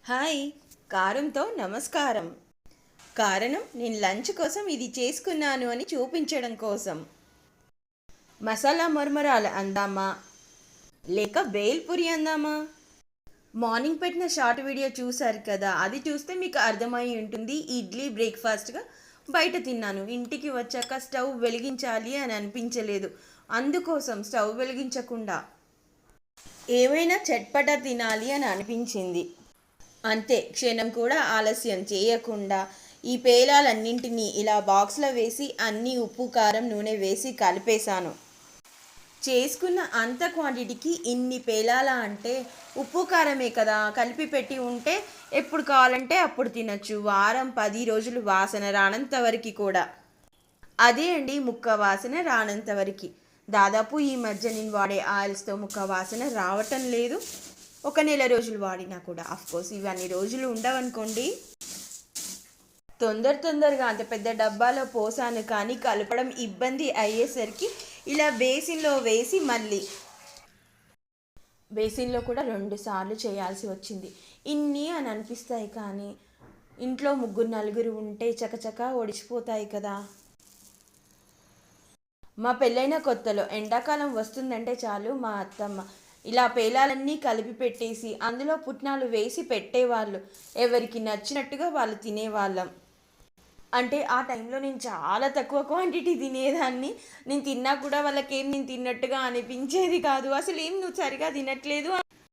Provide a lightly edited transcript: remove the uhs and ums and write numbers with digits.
Hi. కారంతో నమస్కారం. కారణం నేను లంచ్ కోసం ఇది చేసుకున్నాను అని చూపించడం కోసం. మసాలా మరమరాలు అందామా లేక బేల్పూరి అందామా? మార్నింగ్ పెట్టిన షార్ట్ వీడియో చూశారు కదా, అది చూస్తే మీకు అర్థమై ఉంటుంది. ఇడ్లీ బ్రేక్ఫాస్ట్గా బయట తిన్నాను. ఇంటికి వచ్చాక స్టవ్ వెలిగించాలి అని అనిపించలేదు. అందుకోసం స్టవ్ వెలిగించకుండా ఏమైనా చట్పటా తినాలి అని అనిపించింది. అంతే, క్షణం కూడా ఆలస్యం చేయకుండా ఈ పేలాలన్నింటినీ ఇలా బాక్స్లో వేసి అన్నీ ఉప్పు కారం నూనె వేసి కలిపేశాను. చేసుకున్న అంత క్వాంటిటీకి ఇన్ని పేలాల అంటే ఉప్పు కారమే కదా, కలిపి పెట్టి ఉంటే ఎప్పుడు కావాలంటే అప్పుడు తినచ్చు. వారం 10 రోజులు వాసన రానంత వరకు కూడా. అదే అండి, ముక్క వాసన రానంత వరకు. దాదాపు ఈ మధ్య నేను వాడే ఆయిల్స్తో ముక్క వాసన రావటం లేదు. ఒక నెల రోజులు వాడినా కూడా. కోర్స్ ఇవి అన్ని రోజులు ఉండవనుకోండి. తొందరగా అంత పెద్ద డబ్బాలో పోసాను, కానీ కలపడం ఇబ్బంది అయ్యేసరికి ఇలా బేసిన్లో వేసి మళ్ళీ బేసిన్లో కూడా 2 సార్లు చేయాల్సి వచ్చింది. ఇన్ని అని అనిపిస్తాయి, కానీ ఇంట్లో 3-4 ఉంటే చకచక ఒడిచిపోతాయి కదా. మా పెళ్ళైన కొత్తలో ఎండాకాలం వస్తుందంటే చాలు మా అత్తమ్మ ఇలా పేలాలన్నీ కలిపి పెట్టేసి అందులో పుట్నాలు వేసి పెట్టేవాళ్ళు. ఎవరికి నచ్చినట్టుగా వాళ్ళు తినేవాళ్ళం. అంటే ఆ టైంలో నేను చాలా తక్కువ క్వాంటిటీ తినేదాన్ని. నేను తిన్నా కూడా వాళ్ళకేం నేను తిన్నట్టుగా అనిపించేది కాదు. అసలు ఏం నువ్వు సరిగా తినట్లేదు